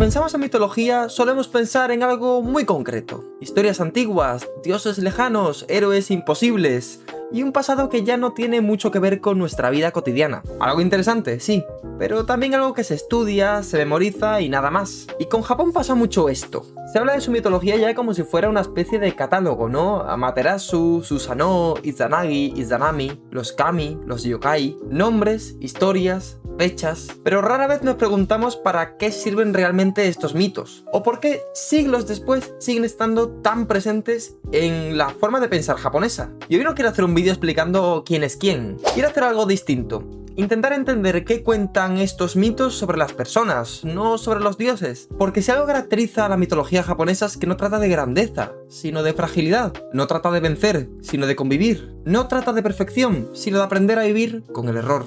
pensamos en mitología, solemos pensar en algo muy concreto. Historias antiguas, dioses lejanos, héroes imposibles y un pasado que ya no tiene mucho que ver con nuestra vida cotidiana. Algo interesante, sí, pero también algo que se estudia, se memoriza y nada más. Y con Japón pasa mucho esto. Se habla de su mitología ya como si fuera una especie de catálogo, ¿no? Amaterasu, Susanoo, Izanagi, Izanami, los kami, los yokai, nombres, historias, fechas, pero rara vez nos preguntamos para qué sirven realmente estos mitos, o por qué siglos después siguen estando tan presentes en la forma de pensar japonesa. Y hoy no quiero hacer un vídeo explicando quién es quién, quiero hacer algo distinto. Intentar entender qué cuentan estos mitos sobre las personas, no sobre los dioses. Porque si algo caracteriza a la mitología japonesa es que no trata de grandeza, sino de fragilidad. No trata de vencer, sino de convivir. No trata de perfección, sino de aprender a vivir con el error.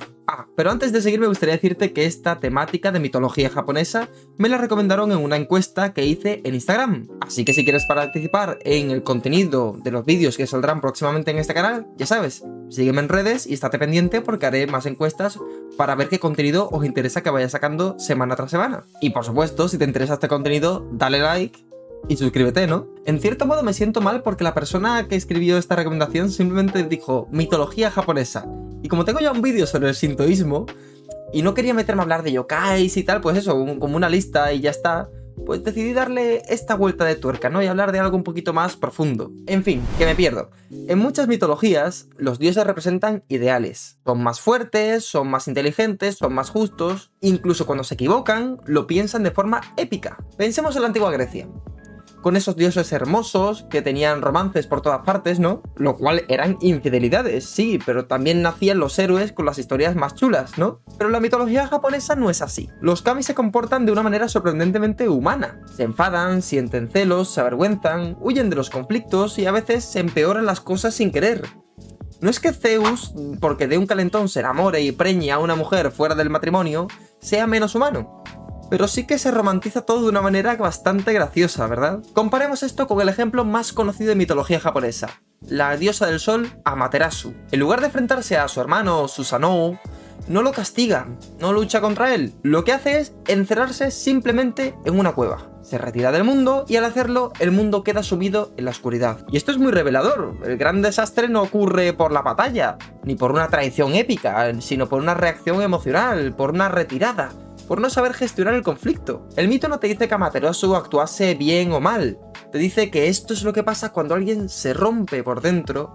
Pero antes de seguir me gustaría decirte que esta temática de mitología japonesa me la recomendaron en una encuesta que hice en Instagram. Así que si quieres participar en el contenido de los vídeos que saldrán próximamente en este canal, ya sabes, sígueme en redes y estate pendiente porque haré más encuestas para ver qué contenido os interesa que vaya sacando semana tras semana. Y por supuesto, si te interesa este contenido, dale like y suscríbete, ¿no? En cierto modo me siento mal porque la persona que escribió esta recomendación simplemente dijo mitología japonesa. Y como tengo ya un vídeo sobre el sintoísmo y no quería meterme a hablar de yokais y tal, pues eso, como una lista y ya está, pues decidí darle esta vuelta de tuerca, ¿no? Y hablar de algo un poquito más profundo. En fin, que me pierdo. En muchas mitologías, los dioses representan ideales. Son más fuertes, son más inteligentes, son más justos. Incluso cuando se equivocan, lo piensan de forma épica. Pensemos en la antigua Grecia. Con esos dioses hermosos que tenían romances por todas partes, ¿no? Lo cual eran infidelidades, sí, pero también nacían los héroes con las historias más chulas, ¿no? Pero la mitología japonesa no es así. Los kami se comportan de una manera sorprendentemente humana. Se enfadan, sienten celos, se avergüenzan, huyen de los conflictos y a veces se empeoran las cosas sin querer. No es que Zeus, porque de un calentón se enamore y preñe a una mujer fuera del matrimonio, sea menos humano. Pero sí que se romantiza todo de una manera bastante graciosa, ¿verdad? Comparemos esto con el ejemplo más conocido de mitología japonesa, la diosa del sol Amaterasu. En lugar de enfrentarse a su hermano Susanoo, no lo castiga, no lucha contra él. Lo que hace es encerrarse simplemente en una cueva. Se retira del mundo y al hacerlo, el mundo queda sumido en la oscuridad. Y esto es muy revelador. El gran desastre no ocurre por la batalla, ni por una traición épica, sino por una reacción emocional, por una retirada, por no saber gestionar el conflicto. El mito no te dice que Amaterasu actuase bien o mal, te dice que esto es lo que pasa cuando alguien se rompe por dentro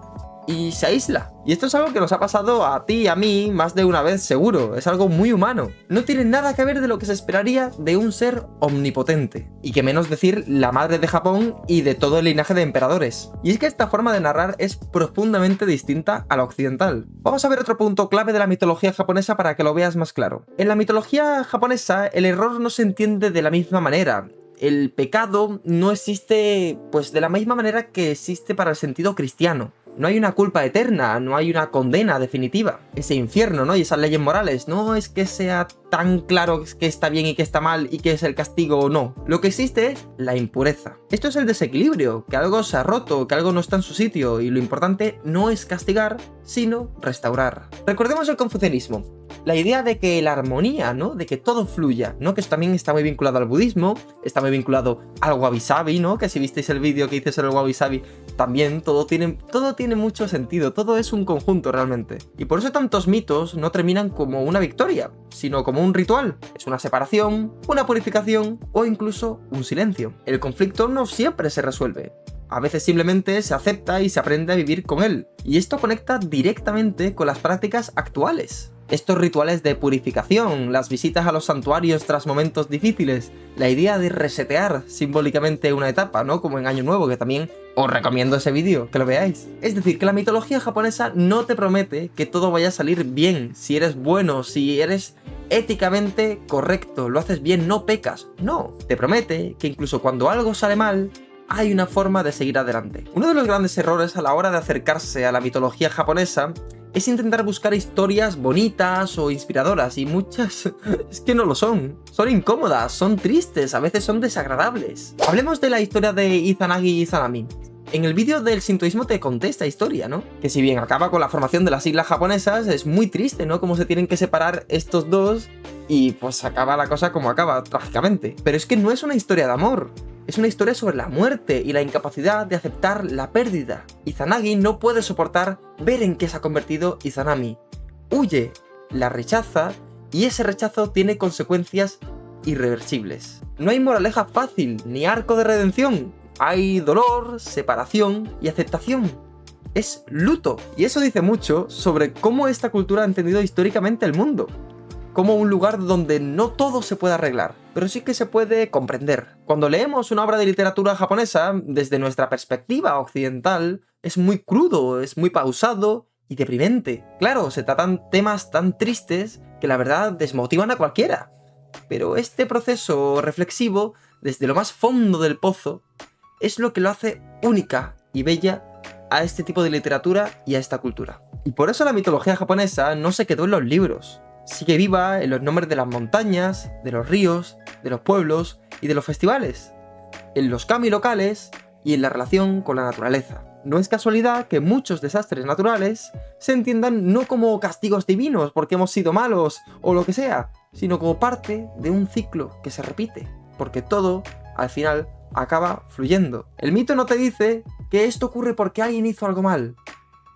y se aísla. Y esto es algo que nos ha pasado a ti y a mí más de una vez seguro, es algo muy humano. No tiene nada que ver de lo que se esperaría de un ser omnipotente. Y que menos decir la madre de Japón y de todo el linaje de emperadores. Y es que esta forma de narrar es profundamente distinta a la occidental. Vamos a ver otro punto clave de la mitología japonesa para que lo veas más claro. En la mitología japonesa el error no se entiende de la misma manera. El pecado no existe pues de la misma manera que existe para el sentido cristiano. No hay una culpa eterna, no hay una condena definitiva. Ese infierno, ¿no? Y esas leyes morales, no es que sea tan claro que está bien y que está mal y que es el castigo o no. Lo que existe es la impureza. Esto es el desequilibrio, que algo se ha roto, que algo no está en su sitio y lo importante no es castigar, sino restaurar. Recordemos el confucianismo. La idea de que la armonía, ¿no? De que todo fluya, ¿no? Que esto también está muy vinculado al budismo, está muy vinculado al wabi-sabi, ¿no? Que si visteis el vídeo que hice sobre el wabi-sabi, también todo tiene mucho sentido, todo es un conjunto realmente. Y por eso tantos mitos no terminan como una victoria, sino como un ritual. Es una separación, una purificación o incluso un silencio. El conflicto no siempre se resuelve. A veces simplemente se acepta y se aprende a vivir con él. Y esto conecta directamente con las prácticas actuales. Estos rituales de purificación, las visitas a los santuarios tras momentos difíciles, la idea de resetear simbólicamente una etapa, ¿no? Como en Año Nuevo, que también os recomiendo ese vídeo, que lo veáis. Es decir, que la mitología japonesa no te promete que todo vaya a salir bien, si eres bueno, si eres éticamente correcto, lo haces bien, no pecas. No, te promete que incluso cuando algo sale mal, hay una forma de seguir adelante. Uno de los grandes errores a la hora de acercarse a la mitología japonesa es intentar buscar historias bonitas o inspiradoras, y muchas es que no lo son. Son incómodas, son tristes, a veces son desagradables. Hablemos de la historia de Izanagi y Izanami. En el vídeo del sintoísmo te conté esta historia, ¿no? Que si bien acaba con la formación de las islas japonesas, es muy triste, ¿no? Cómo se tienen que separar estos dos y pues acaba la cosa como acaba, trágicamente. Pero es que no es una historia de amor. Es una historia sobre la muerte y la incapacidad de aceptar la pérdida. Izanagi no puede soportar ver en qué se ha convertido Izanami. Huye, la rechaza y ese rechazo tiene consecuencias irreversibles. No hay moraleja fácil ni arco de redención. Hay dolor, separación y aceptación. Es luto. Y eso dice mucho sobre cómo esta cultura ha entendido históricamente el mundo. Como un lugar donde no todo se puede arreglar, pero sí que se puede comprender. Cuando leemos una obra de literatura japonesa, desde nuestra perspectiva occidental, es muy crudo, es muy pausado y deprimente. Claro, se tratan temas tan tristes que la verdad desmotivan a cualquiera. Pero este proceso reflexivo, desde lo más fondo del pozo, es lo que lo hace única y bella a este tipo de literatura y a esta cultura. Y por eso la mitología japonesa no se quedó en los libros. Sigue viva en los nombres de las montañas, de los ríos, de los pueblos y de los festivales, en los kami locales y en la relación con la naturaleza. No es casualidad que muchos desastres naturales se entiendan no como castigos divinos porque hemos sido malos o lo que sea, sino como parte de un ciclo que se repite, porque todo, al final, acaba fluyendo. El mito no te dice que esto ocurre porque alguien hizo algo mal,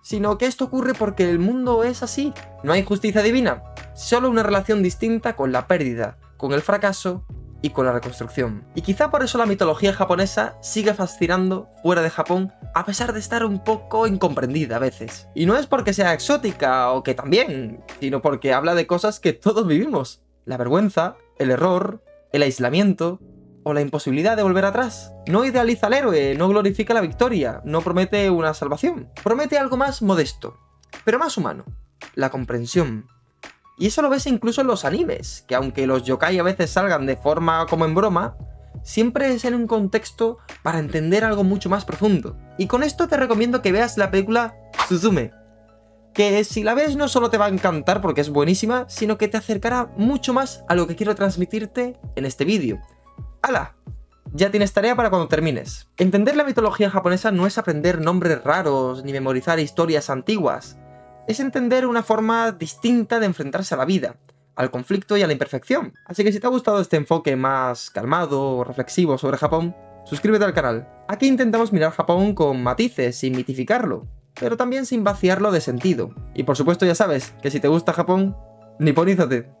sino que esto ocurre porque el mundo es así. No hay justicia divina, solo una relación distinta con la pérdida, con el fracaso y con la reconstrucción. Y quizá por eso la mitología japonesa sigue fascinando fuera de Japón, a pesar de estar un poco incomprendida a veces. Y no es porque sea exótica, o que también, sino porque habla de cosas que todos vivimos. La vergüenza, el error, el aislamiento o la imposibilidad de volver atrás. No idealiza al héroe, no glorifica la victoria, no promete una salvación. Promete algo más modesto, pero más humano, la comprensión. Y eso lo ves incluso en los animes, que aunque los yokai a veces salgan de forma como en broma, siempre es en un contexto para entender algo mucho más profundo. Y con esto te recomiendo que veas la película Suzume, que si la ves no solo te va a encantar porque es buenísima, sino que te acercará mucho más a lo que quiero transmitirte en este vídeo. ¡Hala! Ya tienes tarea para cuando termines. Entender la mitología japonesa no es aprender nombres raros ni memorizar historias antiguas. Es entender una forma distinta de enfrentarse a la vida, al conflicto y a la imperfección. Así que si te ha gustado este enfoque más calmado o reflexivo sobre Japón, suscríbete al canal. Aquí intentamos mirar Japón con matices, sin mitificarlo, pero también sin vaciarlo de sentido. Y por supuesto ya sabes que si te gusta Japón, niponízate.